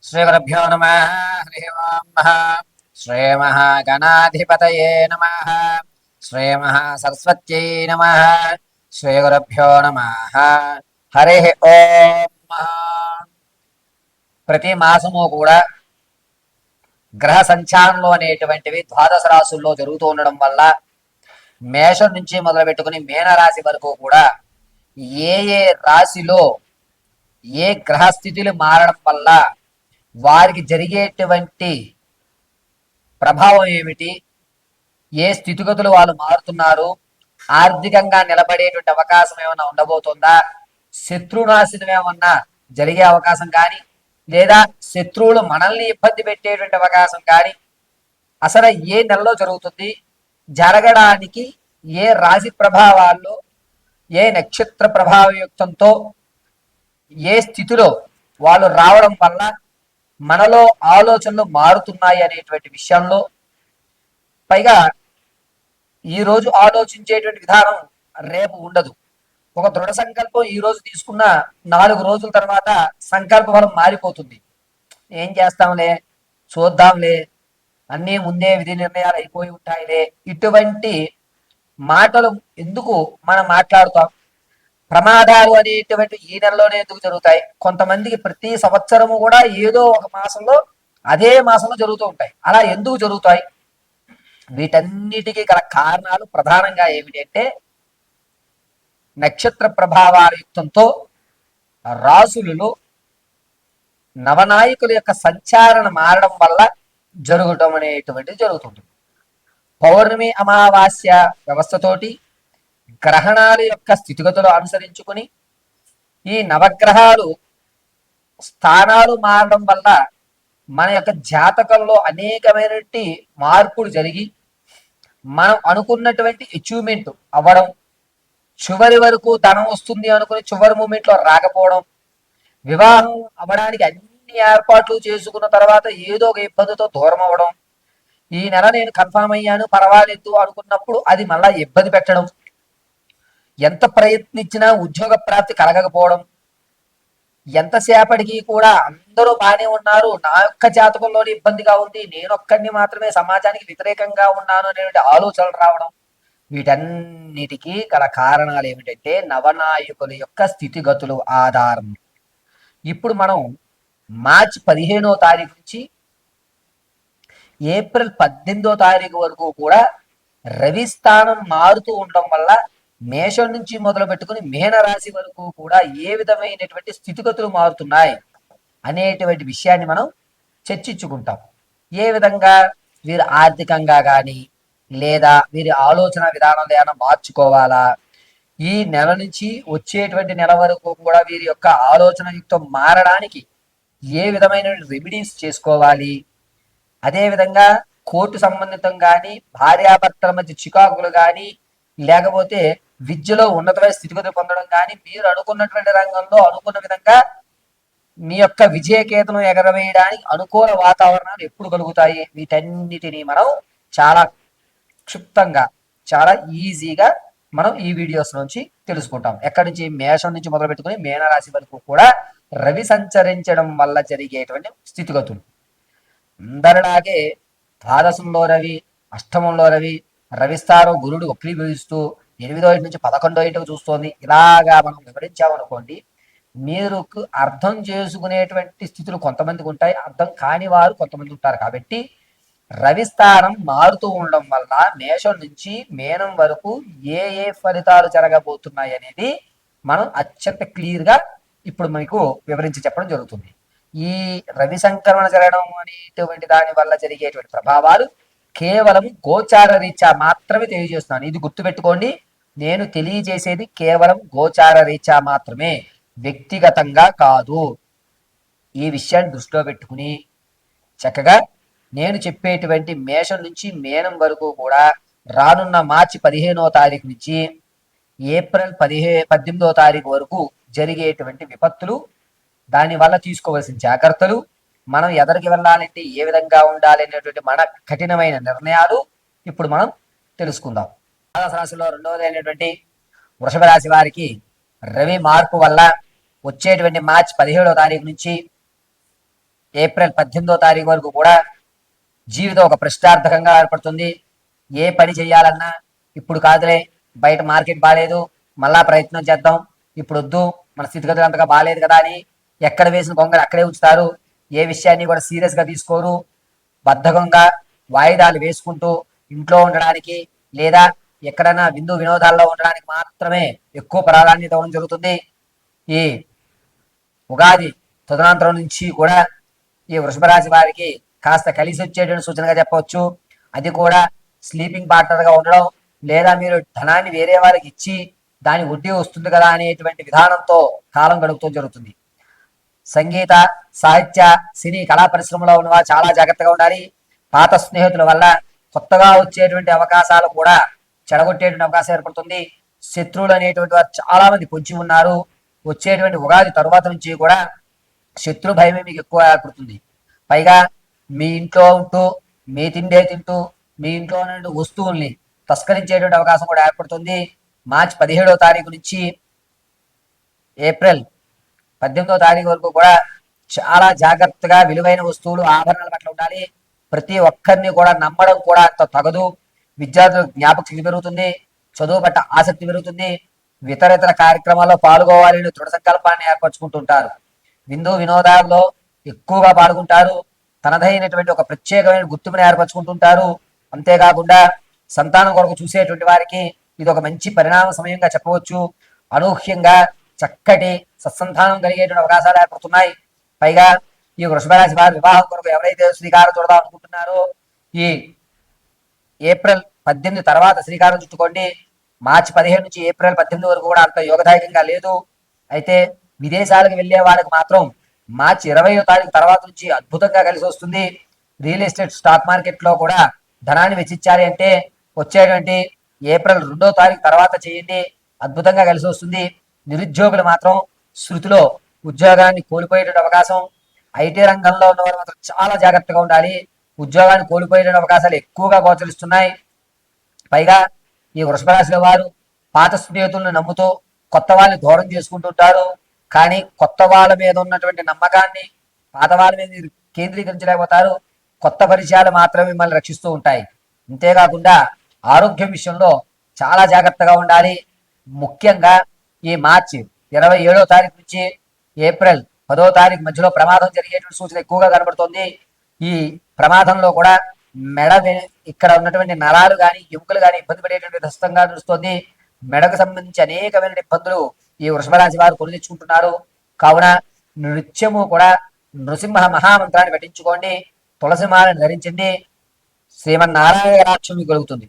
శ్రీగురుభ్యో నమః. హరి ఓం నమః. శ్రీమహాగణాధిపతయే నమః. శ్రీమహాసరస్వత్యై నమః. శ్రీగురుభ్యో నమః. హరి ఓం నమః. ప్రతి మాసము కూడా గ్రహ సంచారంలో అనేటువంటివి ద్వాదశ రాశుల్లో జరుగుతూ ఉండడం వల్ల మేషం నుంచి మొదలు పెట్టుకుని మీనరాశి వరకు కూడా ఏ ఏ రాశిలో ఏ గ్రహస్థితులు మారడం వల్ల వారికి జరిగేటువంటి ప్రభావం ఏమిటి, ఏ స్థితిగతులు వాళ్ళు మారుతున్నారు, ఆర్థికంగా నిలబడేటువంటి అవకాశం ఏమైనా ఉండబోతుందా, శత్రునాశనం ఏమన్నా జరిగే అవకాశం కానీ, లేదా శత్రువులు మనల్ని ఇబ్బంది పెట్టేటువంటి అవకాశం కానీ అసలు ఏ నెలలో జరుగుతుంది, జరగడానికి ఏ రాశి ప్రభావాల్లో ఏ నక్షత్ర ప్రభావయుక్తంతో ఏ స్థితిలో వాళ్ళు రావడం వల్ల మనలో ఆలోచనలు మారుతున్నాయి అనేటువంటి విషయంలో, పైగా ఈరోజు ఆలోచించేటువంటి విధానం రేపు ఉండదు. ఒక దృఢ సంకల్పం ఈ రోజు తీసుకున్న 4 రోజుల తర్వాత సంకల్ప బలం మారిపోతుంది. ఏం చేస్తాంలే, చూద్దాంలే, అన్నీ ముందే విధి నిర్ణయాలు అయిపోయి ఉంటాయిలే, ఇటువంటి మాటలు ఎందుకు మనం మాట్లాడుతాం? ప్రమాదాలు అనేటువంటి ఈ నెలలోనే ఎందుకు జరుగుతాయి? కొంతమందికి ప్రతి సంవత్సరము కూడా ఏదో ఒక మాసంలో అదే మాసంలో జరుగుతూ ఉంటాయి. అలా ఎందుకు జరుగుతాయి? వీటన్నిటికీ గల కారణాలు ప్రధానంగా ఏమిటంటే నక్షత్ర ప్రభావాల యుక్తంతో రాసులలో నవనాయకుల యొక్క సంచారణ మారడం వల్ల జరగటం అనేటువంటిది జరుగుతుంది. పౌర్ణమి అమావాస్య వ్యవస్థతోటి గ్రహణాల యొక్క స్థితిగతులు అనుసరించుకుని ఈ నవగ్రహాలు స్థానాలు మారడం వల్ల మన యొక్క జాతకంలో అనేకమైనటువంటి మార్పులు జరిగి మనం అనుకున్నటువంటి అచీవ్మెంట్ అవ్వడం, చివరి వరకు ధనం వస్తుంది అనుకుని చివరి మూమెంట్లో రాకపోవడం, వివాహం అవ్వడానికి అన్ని ఏర్పాట్లు చేసుకున్న తర్వాత ఏదో ఒక ఇబ్బందితో దూరం అవ్వడం, ఈ నెల నేను కన్ఫామ్ అయ్యాను పర్వాలేదు అనుకున్నప్పుడు అది మళ్ళా ఇబ్బంది పెట్టడం, ఎంత ప్రయత్నించినా ఉద్యోగ ప్రాప్తి కలగకపోవడం, ఎంతసేపటికి కూడా అందరూ బాగానే ఉన్నారు, నా యొక్క జాతకంలోని ఇబ్బందిగా ఉంది, నేనొక్కడిని మాత్రమే సమాజానికి వ్యతిరేకంగా ఉన్నాను అనేటువంటి ఆలోచనలు రావడం, వీటన్నిటికీ గల కారణాలు ఏమిటంటే నవనాయకుల యొక్క స్థితిగతులు ఆధారం. ఇప్పుడు మనం మార్చి 15వ తారీఖు నుంచి ఏప్రిల్ 18వ తారీఖు వరకు కూడా రవి స్థానం మారుతూ ఉండడం వల్ల మేషం నుంచి మొదలు పెట్టుకుని మీనరాశి వరకు కూడా ఏ విధమైనటువంటి స్థితిగతులు మారుతున్నాయి అనేటువంటి విషయాన్ని మనం చర్చించుకుంటాం. ఏ విధంగా వీరు ఆర్థికంగా కానీ లేదా వీరి ఆలోచన విధానంలో ఏమైనా మార్చుకోవాలా, ఈ నెల నుంచి వచ్చేటువంటి నెల వరకు కూడా వీరి యొక్క ఆలోచన యుక్తం మారడానికి ఏ విధమైన రెమెడీస్ చేసుకోవాలి, అదేవిధంగా కోర్టు సంబంధితం కానీ భార్యాభర్తల మధ్య చికాకులు కానీ లేకపోతే విద్యలో ఉన్నతమైన స్థితిగతులు పొందడం కానీ మీరు అనుకున్నటువంటి రంగంలో అనుకున్న విధంగా మీ యొక్క విజయకేతనం ఎగరవేయడానికి అనుకూల వాతావరణాలు ఎప్పుడు కలుగుతాయి, వీటన్నిటినీ మనం చాలా క్షుప్తంగా చాలా ఈజీగా మనం ఈ వీడియోస్ నుంచి తెలుసుకుంటాం. ఎక్కడి నుంచి? మేషం నుంచి మొదలు పెట్టుకుని మీనరాశి వరకు కూడా రవి సంచరించడం వల్ల జరిగేటువంటి స్థితిగతులు. అందరిలాగే ద్వాదశంలో రవి, అష్టమంలో రవి, రవిస్థానం గురుడు వక్రీభవిస్తూ 8వ ఇంటి నుంచి 11వ ఇంటికి చూస్తోంది. ఇలాగా మనం వివరించామనుకోండి, మీరు అర్థం చేసుకునేటువంటి స్థితులు కొంతమందికి ఉంటాయి, అర్థం కాని వారు కొంతమంది ఉంటారు. కాబట్టి రవిస్థానం మారుతూ ఉండడం వల్ల మేషం నుంచి మీనం వరకు ఏ ఏ ఫలితాలు జరగబోతున్నాయి అనేది మనం అత్యంత క్లియర్గా ఇప్పుడు మీకు వివరించి చెప్పడం జరుగుతుంది. ఈ రవి సంక్రమణ జరగడం అనేటువంటి దాని వల్ల జరిగేటువంటి ప్రభావాలు కేవలం గోచార రీత్యా మాత్రమే తెలియజేస్తున్నాను. ఇది గుర్తుపెట్టుకోండి, నేను తెలియజేసేది కేవలం గోచార రీత్యా మాత్రమే, వ్యక్తిగతంగా కాదు. ఈ విషయాన్ని దృష్టిలో పెట్టుకుని చక్కగా నేను చెప్పేటువంటి మేషం నుంచి మీనం వరకు కూడా రానున్న మార్చి 15వ తారీఖు నుంచి ఏప్రిల్ 18వ తారీఖు వరకు జరిగేటువంటి విపత్తులు, దానివల్ల తీసుకోవాల్సిన జాగ్రత్తలు, మనం ఎదరికి వెళ్ళాలంటే ఏ విధంగా ఉండాలి అనేటువంటి మన కఠినమైన నిర్ణయాలు ఇప్పుడు మనం తెలుసుకుందాం. ద్వాదశ రాశిలో రెండవది అయినటువంటి వృషభ రాశి వారికి రవి మార్పు వల్ల వచ్చేటువంటి మార్చి 17వ తారీఖు నుంచి ఏప్రిల్ 18వ తారీఖు వరకు కూడా జీవితం ఒక ప్రశ్నార్థకంగా ఏర్పడుతుంది. ఏ పని చేయాలన్నా ఇప్పుడు కాదులే, బయట మార్కెట్ బాగాలేదు, మళ్ళా ప్రయత్నం చేద్దాం, ఇప్పుడు వద్దు, మన స్థితిగతులు అంతగా బాగాలేదు కదా అని ఎక్కడ వేసిన గొంగలు అక్కడే ఉంచుతారు. ఏ విషయాన్ని కూడా సీరియస్గా తీసుకోరు. బద్ధకంగా వాయిదాలు వేసుకుంటూ ఇంట్లో ఉండడానికి లేదా ఎక్కడైనా విందు వినోదాల్లో ఉండడానికి మాత్రమే ఎక్కువ ప్రాధాన్యత ఇవ్వడం జరుగుతుంది. ఈ ఉగాది తదనంతరం నుంచి కూడా ఈ వృషభ రాశి వారికి కాస్త కలిసి వచ్చేటువంటి సూచనగా చెప్పవచ్చు. అది కూడా స్లీపింగ్ పార్ట్నర్గా ఉండడం లేదా మీరు ధనాన్ని వేరే వారికి ఇచ్చి దాని వడ్డీ వస్తుంది కదా అనేటువంటి విధానంతో కాలం గడుపుతూ జరుగుతుంది. సంగీత, సాహిత్య, సినీ కళా పరిశ్రమలో ఉన్నవారు చాలా జాగ్రత్తగా ఉండాలి. పాత స్నేహితుల వల్ల కొత్తగా వచ్చేటువంటి అవకాశాలు కూడా చెడగొట్టేటువంటి అవకాశం ఏర్పడుతుంది. శత్రువులు అనేటువంటి వారు చాలా మంది పొంచి ఉన్నారు. వచ్చేటువంటి ఉగాది తరువాత నుంచి కూడా శత్రు భయమే మీకు ఎక్కువ ఏర్పడుతుంది. పైగా మీ ఇంట్లో ఉంటూ మీ తిండే తింటూ మీ ఇంట్లో ఉన్న వస్తువుల్ని తస్కరించేటువంటి అవకాశం కూడా ఏర్పడుతుంది. మార్చి 17వ తారీఖు నుంచి ఏప్రిల్ 18వ తారీఖు వరకు కూడా చాలా జాగ్రత్తగా విలువైన వస్తువులు ఆభరణాల పట్ల ఉండాలి. ప్రతి ఒక్కరిని కూడా నమ్మడం కూడా అంత తగదు. విద్యార్థులకు జ్ఞాపక శక్తి పెరుగుతుంది, చదువు పట్ల ఆసక్తి పెరుగుతుంది, ఇతర కార్యక్రమాల్లో పాల్గొవాలని దృఢ సంకల్పాన్ని ఏర్పరచుకుంటుంటారు. విందు వినోదాల్లో ఎక్కువగా పాల్గొంటారు. తనదైనటువంటి ఒక ప్రత్యేకమైన గుర్తింపుని ఏర్పరచుకుంటుంటారు. అంతేకాకుండా సంతానం కొరకు చూసేటువంటి వారికి ఇది ఒక మంచి పరిణామ సమయంగా చెప్పవచ్చు. అనూహ్యంగా చక్కటి సత్సంతానం కలిగేటువంటి అవకాశాలు ఏర్పడుతున్నాయి. పైగా ఈ వృషభ రాశి వారి వివాహం కొరకు ఎవరైతే శ్రీకారం చుడదాం అనుకుంటున్నారో ఈ ఏప్రిల్ 18 తర్వాత శ్రీకారం చుట్టుకోండి. మార్చి 15 నుంచి ఏప్రిల్ 18 వరకు కూడా అంత యోగదాయకంగా లేదు. అయితే విదేశాలకు వెళ్లే వాళ్ళకి మాత్రం మార్చి 20వ తారీఖు తర్వాత నుంచి అద్భుతంగా కలిసి వస్తుంది. రియల్ ఎస్టేట్ స్టాక్ మార్కెట్ లో కూడా ధనాన్ని వెచ్చించాలి అంటే వచ్చేటువంటి ఏప్రిల్ 2వ తారీఖు తర్వాత చేయండి, అద్భుతంగా కలిసి వస్తుంది. నిరుద్యోగులు మాత్రం శృతిలో ఉద్యోగాన్ని కోల్పోయేటువంటి అవకాశం. ఐటీ రంగంలో ఉన్నవారు మాత్రం చాలా జాగ్రత్తగా ఉండాలి. ఉద్యోగాన్ని కోల్పోయేటువంటి అవకాశాలు ఎక్కువగా గోచరిస్తున్నాయి. పైగా ఈ వృషభ రాశి వారు పాత స్నేహితులను నమ్ముతూ కొత్త వాళ్ళని దూరం చేసుకుంటుంటారు. కానీ కొత్త వాళ్ళ మీద ఉన్నటువంటి నమ్మకాన్ని పాత వాళ్ళ మీద కేంద్రీకరించలేకపోతారు. కొత్త పరిచయాలు మాత్రమే మిమ్మల్ని రక్షిస్తూ ఉంటాయి. అంతేకాకుండా ఆరోగ్యం విషయంలో చాలా జాగ్రత్తగా ఉండాలి. ముఖ్యంగా ఈ మార్చి 27వ తారీఖు నుంచి ఏప్రిల్ 10వ తారీఖు మధ్యలో ప్రమాదం జరిగేటువంటి సూచన ఎక్కువగా కనబడుతోంది. ఈ ప్రమాదంలో కూడా మెడ ఇక్కడ ఉన్నటువంటి నరాలు కానీ ఎముకలు కానీ ఇబ్బంది పడేటువంటి దస్తంగా నడుస్తుంది. మెడకు సంబంధించి అనేకమైన ఇబ్బందులు ఈ వృషభ రాశి వారు కొని తెచ్చుకుంటున్నారు. కావున నృత్యము కూడా నృసింహ మహామంత్రాన్ని పఠించుకోండి, తులసి మాలను ధరించండి, శ్రీమన్నారాయణ కటాక్షం కలుగుతుంది.